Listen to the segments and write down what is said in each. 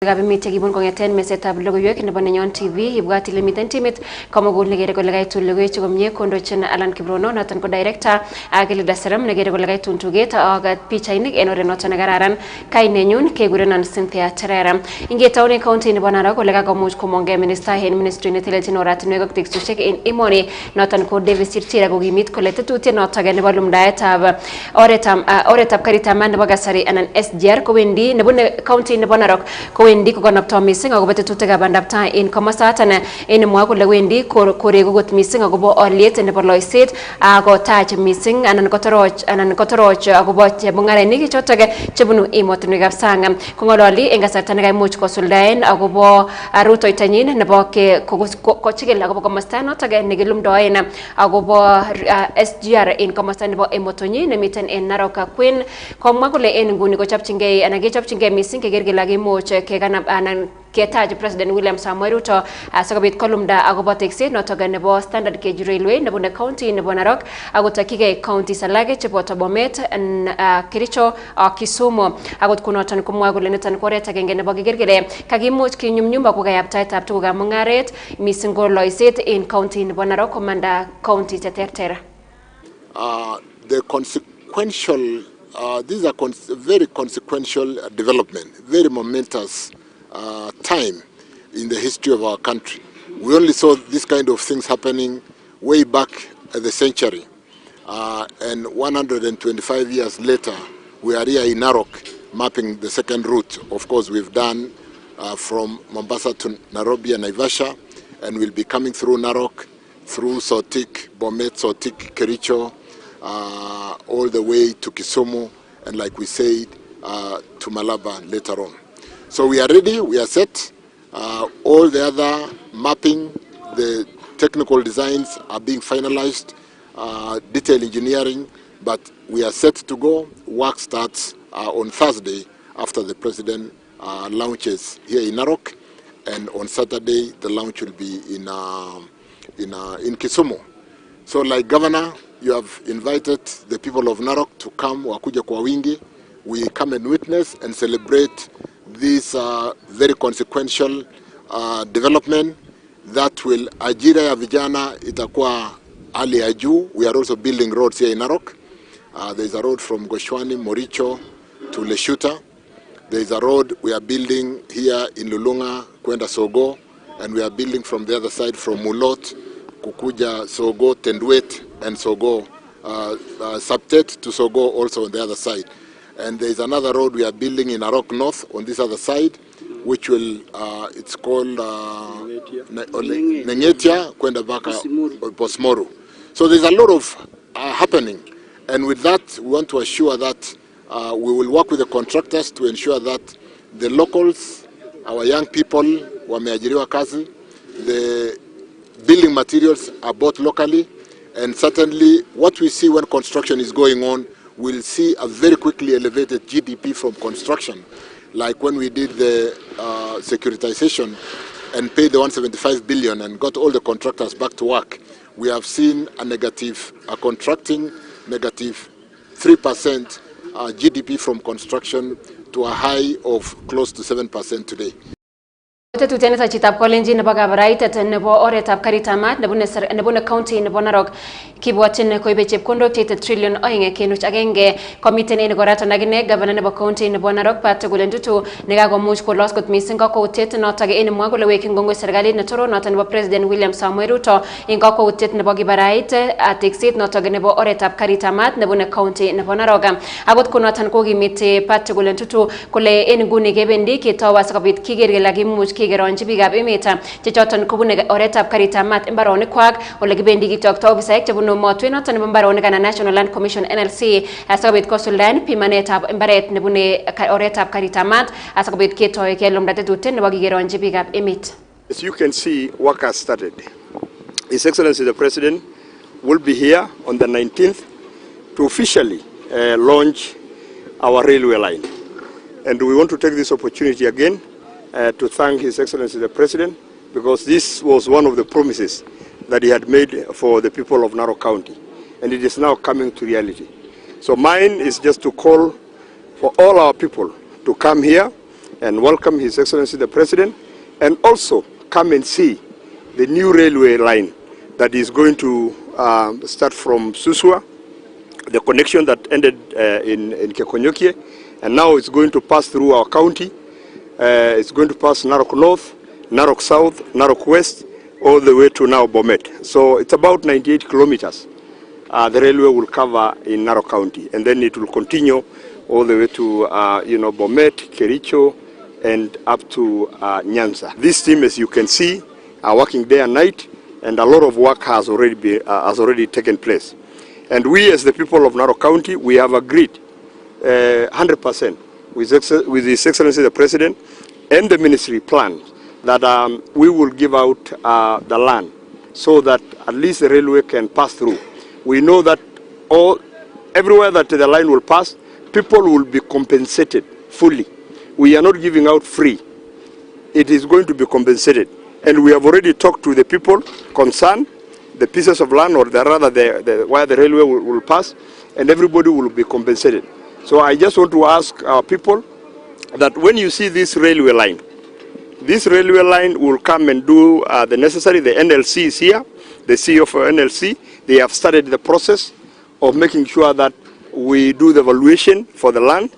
Emet chekibun kongeten mesetab logoiywek nebo Nenyon TV ibwat ile miten timit komugul negere kole kaitu logoiwek komie kondochin Alan Kibrono noton ko director Gilda Seram negere kole kaitun tuget ak pichainik en oret noton nekararan Nenyon kegurenon Cynthia Terer ingetaune county nebo Narok kole kakomuch komonge minister en ministry netelelchin oratinwek ak teksoshek en emoni noton ko Davis Chirchir kokimit kole tetutiet noton nebo lumdaetab oretab karitab maat nebo kasari anan SGR kowendi nebune county nebo Narok wendi kokonopto mising akobo tetutikab bandab tai en komosatan en mwa kole wendi koregu kot mising akobo oliet nebo loiset akotach mising anan kotoroch akobo chemung'arainik chotok chebunu emotinwekab sang kong'ololi en kasarta nekaimuch kosuldaen akobo rutoitonyin nebo kochigil akobo komosta notok nekilumdoen akobo SGR en komosta nebo emotonyi nemiten en Narok Queen komwa kole en nguni kochopchingei anan kechopchingei mising keker kele kakimuch kekanab anan ketach President William Samoei Ruto asikobit kolumda akobo tekset notok nebo standard gauge railway nebune county nebo Narok akotokyigei counties alak cheboto Bomet, Kericho ak Kisumu akot kunoton komwa kole niton ko oret agenge nebo keker kele kakimuch kinyumnyum ako kayaptaetab tugukab mung'aret mising ko loiset en county nebo Narok komanda county cheterter. The consequential these are very consequential development, very momentous time in the history of our country. We only saw this kind of things happening way back at the century. And 125 years later, we are here in Narok mapping the second route. Of course, we've done from Mombasa to Nairobi and Naivasha, and we'll be coming through Narok, through Sotik, Bomet, Sotik, Kericho, all the way to Kisumu, and like we said, to Malaba later on. So we are ready, we are set. All the other mapping, the technical designs are being finalized, detail engineering, but we are set to go. Work starts on Thursday after the President launches here in Narok, and on Saturday the launch will be in Kisumu. So like Governor, you have invited the people of Narok to come, wakuja kwa wingi. We come and witness and celebrate this very consequential development that will ajira ya vijana itakuwa hali ya juu. We are also building roads here in Narok. There is a road from Goshwani, Moricho to Leshuta. There is a road we are building here in Lulunga, kwenda Sogo, and we are building from the other side from Mulot, Kukuja, Sogo, Tendwet, and Sogo, Saptet to Sogo also on the other side. And there is another road we are building in Narok North on this other side, which will, it's called Nenyetia, Kwenda Baka, Posmoru. So there's a lot of happening. And with that, we want to assure that we will work with the contractors to ensure that the locals, our young people, wameajiriwa kazi, the building materials are bought locally, and certainly what we see when construction is going on, we'll see a very quickly elevated GDP from construction. Like when we did the securitization and paid the 175 billion and got all the contractors back to work, we have seen a contracting negative 3% GDP from construction to a high of close to 7% today. Tetutiet chitab kolenjin nebo kabaraitet nebo oretab karitab maat nebune county nebo Narok kibwotyin koibe chepkondok cheite trillion 2.1 komiten en koraton akine governor nebo county nebo Narok Patrick Ndutu nekakomuch kolos kot mising kakwautiet notok en mwa kole wekyin kongoi serikalit netoro noton nebo President William Samoei Ruto en kakwautiet nebo kibarait tekset notok nebo oretab karitab maat nebune county nebo Narok. Akot konoton kokimiti Patrick Ndutu kole en nguni kebendi ketou asikobit kiker kele kimuch kigeronji biikab emet chechoton kobune oretab karitab maat imbaronikwak ole kibendi kitokto ofisaek chebunu motwet noton nebo mbaronik anan National Land Commission NLC asikobit kosuldaen pimanetab mbaret nebune oretab karitab maat asikobit ketoi kelumda tetutiet nebo kigeronji biikab emet. As you can see, work has started. His Excellency the President will be here on the 19th to officially launch our railway line. And we want to take this opportunity again to thank His Excellency the President, because this was one of the promises that he had made for the people of Narok County, and it is now coming to reality. So mine is just to call for all our people to come here and welcome His Excellency the President, and also come and see the new railway line that is going to start from Suswa, the connection that ended in Kekonyokie, and now it's going to pass through our county. It's going to pass Narok North, Narok South, Narok West, all the way to now Bomet. So it's about 98 kilometers. The railway will cover in Narok County, and then it will continue all the way to Bomet, Kericho, and up to Nyanza. This team, as you can see, are working day and night, and a lot of work has already taken place. And we, as the people of Narok County, we have agreed 100% with His Excellency the President and the ministry plan that we will give out the land so that at least the railway can pass through. We know that everywhere that the line will pass, people will be compensated fully. We are not giving out free. It is going to be compensated. And we have already talked to the people concerned, the pieces of land, or where the railway will pass, and everybody will be compensated. So I just want to ask our people that when you see this railway line will come and do the necessary. The NLC is here, the CEO of NLC. They have started the process of making sure that we do the valuation for the land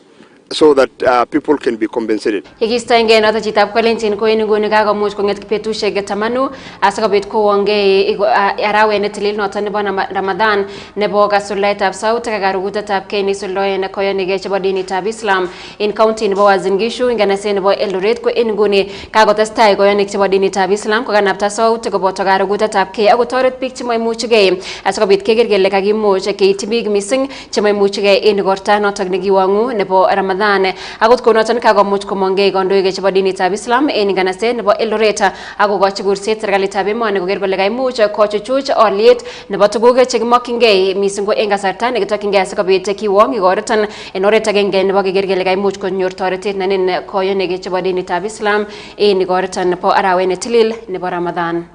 so that people can be compensated. Yekistoenge noto chitab kolenjin ko inguni kakomuch konget betusiek 10 asikobit kowonge arawet netilil noto nebo Ramadan nebo kasuldaetab sautik ak karugutetab kei nesuldoen koyonige chebo dinitab Islam in county nebo Uasin Gishu inganaset nebo Eldoret ko inguni kakotestai koyonik chebo dinitab Islam kokanapta sautik koboto karugutetab kei akotoret biik chemoimuchigei asikobit keker kele kakimuch keityi biik mising chemoimuchigei en igorta noto nekiwangu nebo Ramadan. Akot konoton kakomuch komongei kandoik chebo dinitab Islam en inganaset nebo Eldoret akokochi kurset serikalitab emoni koker kole kaimuch kochuchuch oliet nebo tuguk chekimokyingei mising ko en kasarta nekitokyingei asikobit kiwong igorton en oret agenge nebo keker kele kaimuch konyor toretet nenin koyonik chebo dinitab Islam en igorton nebo arawet netilil nebo Ramadan.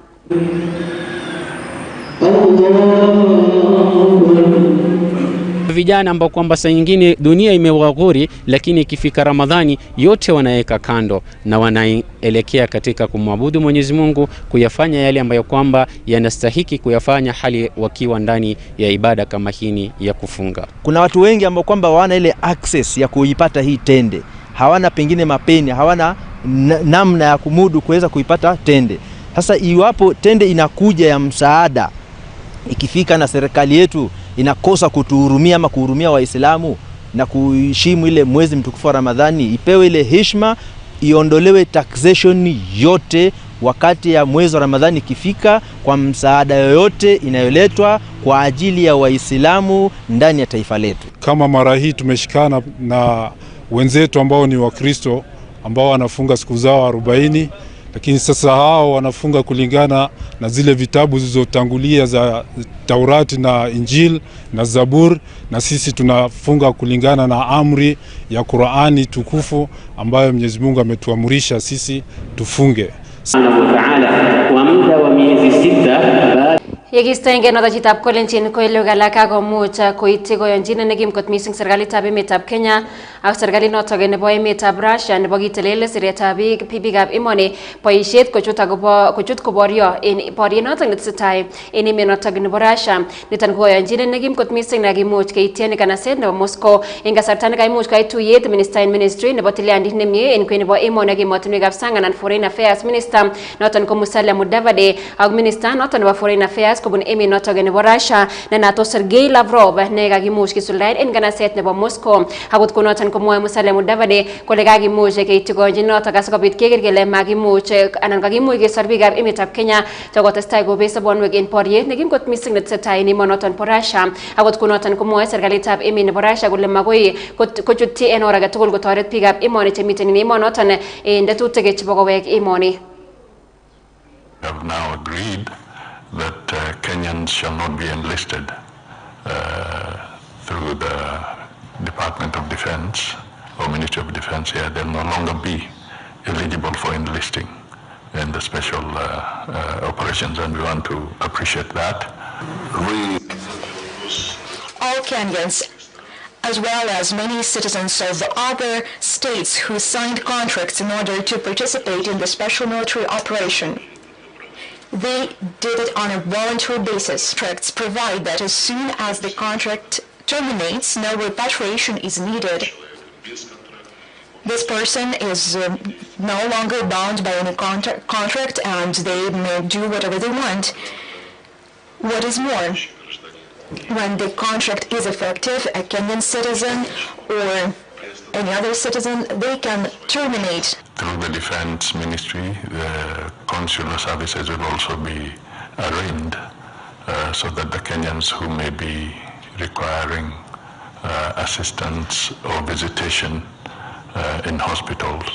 Vijana ambao kwamba saa nyingine dunia imewaghuri, lakini ikifika Ramadhani yote wanaweka kando na wanaelekea katika kumwabudu Mwenyezi Mungu, kuyafanya yale ambayo kwamba yanastahiki kuyafanya hali wakiwa ndani ya ibada kama hii ya kufunga. Kuna watu wengi ambao kwamba hawana ile access ya kuipata hii tende, hawana pengine mapeni, hawana namna ya kumudu kuweza kuipata tende. Sasa iwapo tende inakuja ya msaada, ikifika na serikali yetu inakosa kutuhurumia ama kuhurumia Waislamu na kuheshimu ile mwezi mtukufu wa Ramadhani, ipewe ile heshima, iondolewe taxation yote wakati ya mwezi wa Ramadhani ikifika, kwa msaada yoyote inayoletwa kwa ajili ya Waislamu ndani ya taifa letu. Kama mara hii tumeshikana na wenzetu ambao ni Wakristo ambao wanafunga siku zao 40, lakini sasa hao wanafunga kulingana na zile vitabu zilizotangulia za Taurati na Injil na Zabur, na sisi tunafunga kulingana na amri ya Qur'ani tukufu ambayo Mwenyezi Mungu ametuamrisha sisi tufunge. Kwa muda wa miezi 6 Yekistoenge noto chitab kolenjin ko eleo kakomuch koityi koyonjin nekim kot mising serikalitab emetab Kenya ak serikalit noto nebo emetab Russia nebo kitelel siretab biikab emoni boisiet kochut koboryo en boriet noto netesetai en emet noto nebo Russia. Niton ko koyonjin nekim kot mising nekimuch keityi kanaset nebo Moscow en kasarta nekaimuch koit tuyet minister in ministry nebo tilyandit nemie en kwen nebo emoni ak emotinwekab sang anan foreign affairs minister noton ko Musalia Mudavadi ak minister noton nebo foreign affairs kobun emet noto nebo Russia ne nato Sergei Lavrov ne kakimuch kisuldaen en kanaset nebo Moscow. Akot konoton komwoe Musalia Mudavadi kole kakimuch keityi koyonjin noto asikobit keker kele makimuch anan kakimuch kesor biikab emetab Kenya chekotestai kobet sobonwek en boriet nekim kot mising netesetai en emonoton bo Russia. Akot konoton komwoe serikalitab emet nebo Russia kole makoi kochutyi en or age tugul kotoret biikab emoni chemiten en emonoton en tetutik chebo kowek emoni. Have now agreed that Kenyans shall not be enlisted through the Department of Defense or Ministry of Defense here. They'll no longer be eligible for enlisting in the special operations, and we want to appreciate that. All Kenyans as well as many citizens of other states who signed contracts in order to participate in the special military operation. They did it on a voluntary basis. Contracts provide that as soon as the contract terminates, no repatriation is needed. This person is no longer bound by any contract, and they may do whatever they want. What is more, when the contract is effective, a Kenyan citizen or any other citizen, they can terminate. Through the Defense Ministry, the consular services will also be arranged so that the Kenyans who may be requiring assistance or visitation in hospitals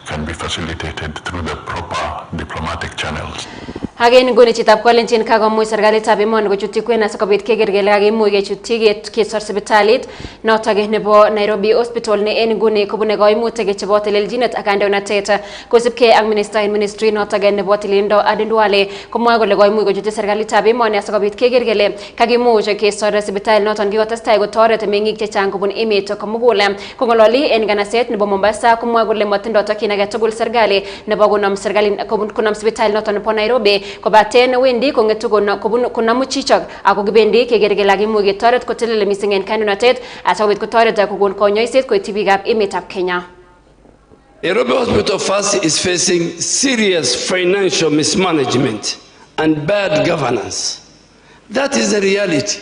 can be facilitated through the proper diplomatic channels. Again, guni chitap kwalenjin kagomuch serikalitab emoni kochutyi kwen asikobit keker kele kakimuch kechutyi kesor sipitalit notok nebo Nairobi Hospital ne en nguni kobune koimutik chebo teleljinet ak kandoinatet kosubkei ak ministry notok nebo tililindo Aden Duale komwoe kole koimuch kochutyi serikalitab emoni asikobit keker kele kakimuch kesor sipitalit noton kikotestai kotoret meng'ik chechang kobun emet komugul. Kong'ololi en nganaset nebo Mombasa komwoe kole matindoi tokyin age tugul serikali nebo konam sipitalit noton nebo Nairobi kobaten wendi kong'etu konamu chichok ako kibendi keker kele kakimuch ketoret kotelel mising en kandoinatet asikobit kotoret kokon konyoiset koityi biikab emetab Kenya. Nairobi Hospital First is facing serious financial mismanagement and bad governance. That is the reality.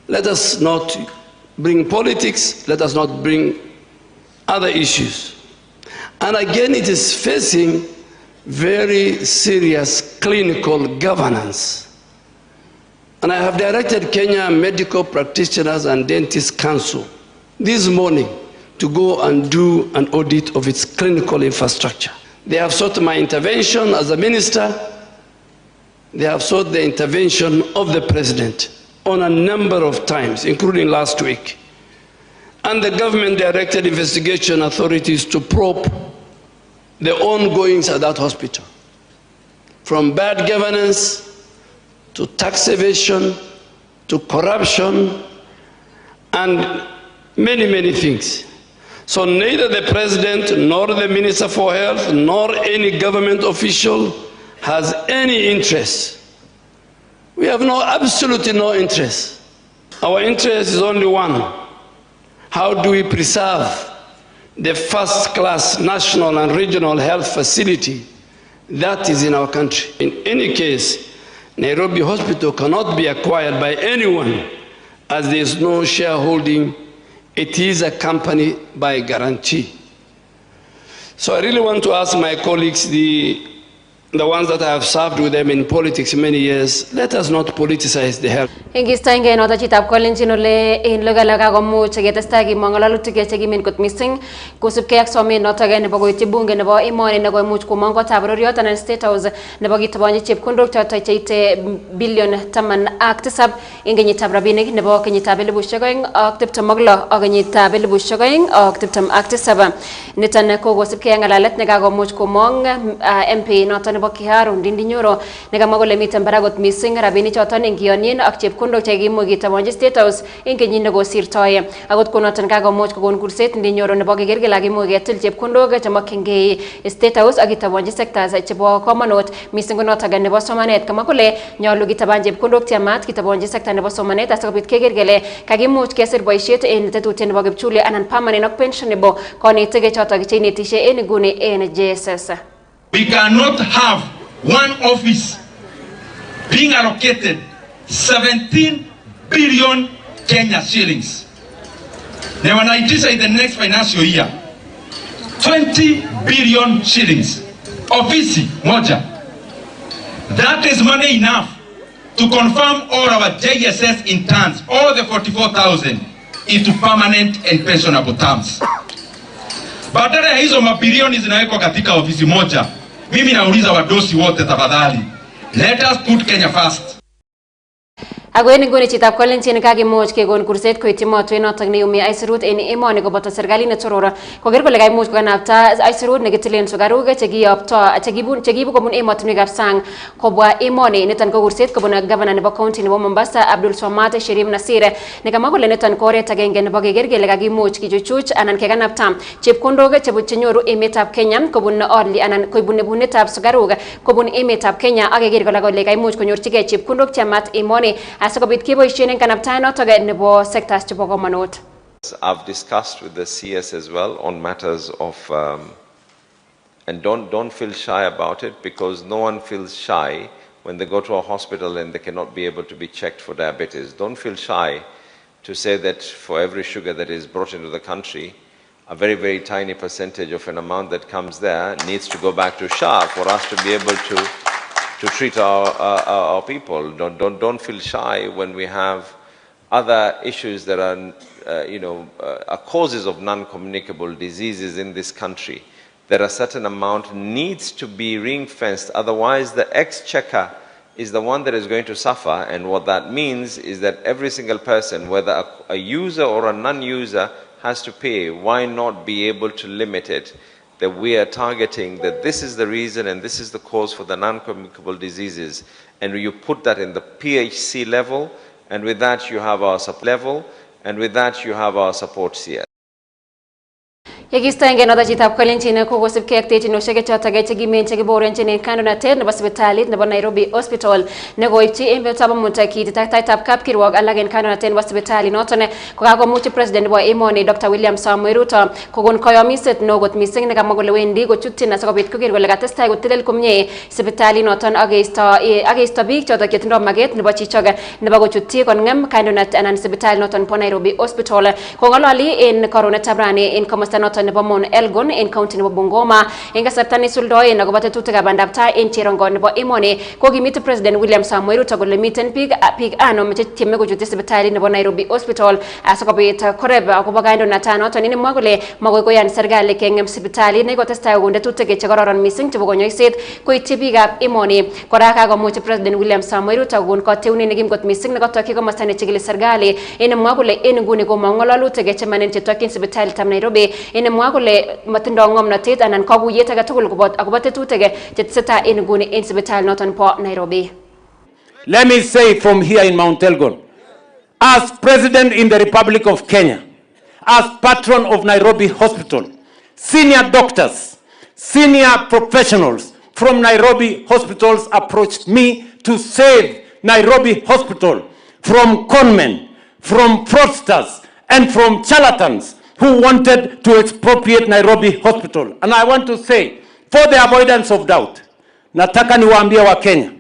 Let us not bring politics, let us not bring other issues. And again, it is facing very serious clinical governance. And I have directed Kenya Medical Practitioners and Dentists Council this morning to go and do an audit of its clinical infrastructure. They have sought my intervention as a minister. They have sought the intervention of the president on a number of times, including last week. And the government directed investigation authorities to probe the ongoings at that hospital, from bad governance to tax evasion to corruption and many, many things. So neither the president nor the Minister for Health nor any government official has any interest. We have absolutely no interest. Our interest is only one. How do we preserve the first-class national and regional health facility that is in our country? In any case, Nairobi Hospital cannot be acquired by anyone as there is no shareholding. It is a company by guarantee. So I really want to ask my colleagues, the ones that I have served with them in politics many years, let us not politicize the health. Ingistainge nota chitap kolenjin ole in logalaga komuch ketestai kimong'ololutik chekimen kot mising kosubkei ak somet notok nebo koityi bunge nebo emoni ne koimuch komong kotab bororiot anan State House nebo kitobonchi chepkondok chotok cheite bilion 17 eng kenyitab rabinik nebo kenyitab 2026 ak kenyitab 2027. Niton ko kosubkei ak ng'alalet nekakomuch komong MP noton nebo Kiharu Ndindi Nyoro nekamwa kole miten barak kot mising rabinik choton ingiyonyin ak chepkondok chekimuch kitobonchi State House eng kenyit nekosirtoi. Akot konoton kakomuch kokon kurset Ndindi Nyoro nebo keker kele kakimuch ketil chepkondok chemokyingei State House ak kitobonchi sectors chebo komonut mising ko notok nebo somanet. Kamwa kole nyolu kitaban chepkondok cheyamat kitobonchi sector nebo somanet asikobit keker kele kakimuch kesir boisiet en tetutiet nebo kipchuli anan permanent ak pension nebo konetik chotok cheinetishe en nguni en JSS. We cannot have one office being allocated 17 billion Kenya shillings. They were in the next financial year 20 billion shillings. Office moja. That is money enough to confirm all our JSS interns, all the 44,000 into permanent and pensionable terms. Badala ya hizo mabilioni zinawekwa katika ofisi moja. Mimi nauliza wadosi wote tafadhali. Let us put Kenya first. Ako en nguni chitab kolenjin kakimuch kekon kurset koityi motwet notok neiyumi aisurut en emoni koboto serikalit netoror koker kole kaimuch kokanapta aisurut nekitilen sukaruk chekiibu kobun emotinwekab sang kobwa emoni. Niton ko kurset kobun gavana nebo county nebo Mombasa Abdul Swamad Sherif Nasir nekamwa kole niton ko oret agenge nebo keker kele kakimuch kichuchuch anan kekanapta chepkondok chenyoru emetab Kenya kobun oli anan koibun nebunetab sukaruk kobun emetab Kenya ak keker kole kaimuch konyorchigei chepkondok cheyamat emoni asikobit keboisien en kanaptaet notok nebo sectors chebo komonut. I've discussed with the CS as well on matters of and don't feel shy about it, because no one feels shy when they go to a hospital and they cannot be able to be checked for diabetes. Don't feel shy to say that for every sugar that is brought into the country, a very, very tiny percentage of an amount that comes there needs to go back to SHA for us to be able to treat our people. Don't feel shy when we have other issues that are, are causes of non-communicable diseases in this country. That a certain amount needs to be ring-fenced, otherwise the exchequer is the one that is going to suffer. And what that means is that every single person, whether a user or a non-user, has to pay. Why not be able to limit it? That we are targeting that this is the reason and this is the cause for the non-communicable diseases, and you put that in the PHC level, and with that you have our sub level, and with that you have our support CS. Yekistoenge noto chitab kolenjin kokosipkei ak terchinosiek chotok chekimen chekiborenjin kandoinatet nebo sipitalit nebo Nairobi Hospital nekoipchi en betutab amut kititaitab kapkirwok alak en kandoinatet nebo sipitalit noton kokakomuch president nebo emoni Dr. William Samoei Ruto kokon koyomiset neo kot missing nekamwa kole wendi kochutyin asikobit koker kole katestai kotelel komie sipitalit noton ak keisto biik chotok chetindoi maket nebo chichok nebo kochutyi kong'em kandoinatet anan sipitalit noton bo Nairobi Hospital. Kong'ololi en koronetab rani en komosta noton nebo Mount Elgon en county nebo Bungoma en kasarta nesuldoen akobo tetutikab bandaptai en cherongo nebo emoni kokimit president William Samoei Ruto kole miten biik anom chetieme kochutyi sipitalit nebo Nairobi Hospital asikobit koreb akobo kandoinatanoton. Inemwa kole makoi koyan serikali keng'em sipitalit nekotestai kokon tetutik chekororon missing chebo konyoiset koityi biikab emoni. Kora kakomuch president William Samoei Ruto kokon kateunet nekim kot missing nekotokyi komosta nechikili serikali. Inemwa kole en nguni komong ng'ololutik chemanen chetokyin sipitalitab Nairobi. Inemwa kole matindoi ng'omnotet anan kakuyet age tugul akobo tetutik chetesetai en nguni en sipitalit noton po Nairobi. Let me say from here in Mount Elgon, as President in the Republic of Kenya, as patron of Nairobi Hospital, senior doctors, senior professionals from Nairobi hospitals approached me to save Nairobi Hospital from conmen, from fraudsters, and from charlatans who wanted to expropriate Nairobi Hospital. And I want to say, for the avoidance of doubt, nataka niwaambie wa Kenya,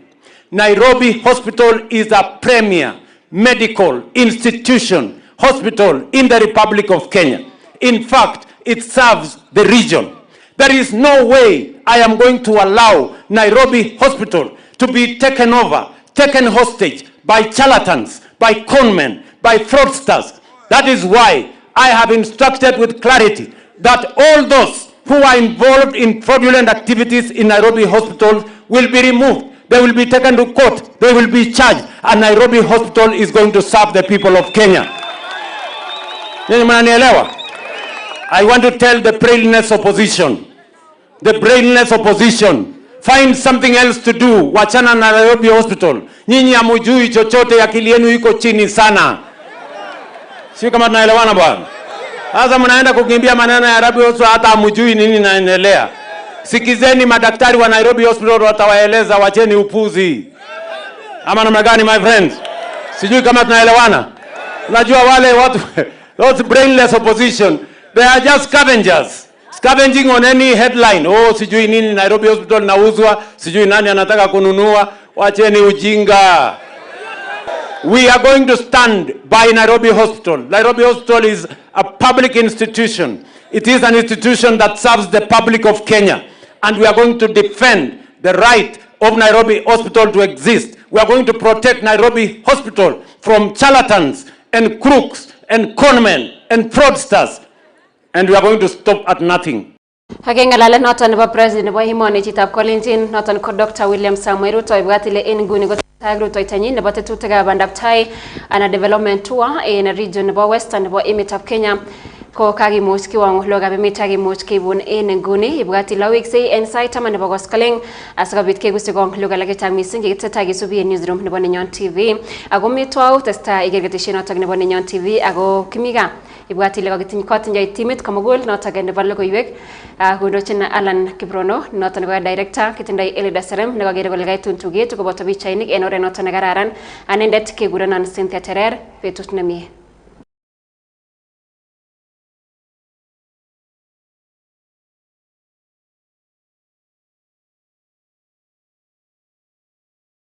Nairobi Hospital is a premier medical institution hospital in the Republic of Kenya. In fact, it serves the region. There is no way I am going to allow Nairobi Hospital to be taken over, taken hostage by charlatans, by conmen, by fraudsters. That is why I have instructed with clarity that all those who are involved in fraudulent activities in Nairobi Hospital will be removed. They will be taken to court. They will be charged. And Nairobi Hospital is going to serve the people of Kenya. I want to tell the brainless opposition, find something else to do. Wachana na Nairobi Hospital. Nyinyi hamujui chochote, akili yenu iko chini sana. Sio kama tunaelewana bwana. Sasa mnaenda kukimbia maneno ya Nairobi Hospital hata hamjui nini inaendelea. Sikizeni madaktari wa Nairobi Hospital watawaeleza, wacheni upuzi. Ama namna gani my friends? Sijui kama tunaelewana. Unajua wale watu those brainless opposition, they are just scavengers. Scavenging on any headline. Oh, sijui nini Nairobi Hospital nauzwa, sijui nani anataka kununua, wacheni ujinga. We are going to stand by Nairobi Hospital. Nairobi Hospital is a public institution. It is an institution that serves the public of Kenya. And we are going to defend the right of Nairobi Hospital to exist. We are going to protect Nairobi Hospital from charlatans and crooks and conmen and fraudsters. And we are going to stop at nothing. Ngalalet noton nebo president nebo emoni chitab Kolenjin noton ko Dr. William Samoei Ruto ibwat ile en nguni kotesetai rutoitonyin nebo tetutikab bandab tai ana development tour en region nebo Western nebo emetab Kenya ko kakimuch kiwango logab emet kakimuch keibun en nguni ibwat ile weksei en sait 10 nebo koskoleng asikobit kegusi kong lugha alak chechang mising kitesetai kesubi en newsroom nebo Nenyon TV ako mitwau tesetai iker ketesiet notok nebo Nenyon TV ako Kimii Gaa ibwat ile kotinye timit komugul notok nebo logoiywek kondochin Alan Kibrono noton ko director kitindoi Terer Serem nekokere kole kaitun tuget koboto pichainik en oret noton nekararan anendet kekurenon Cynthia Terer betut nemie.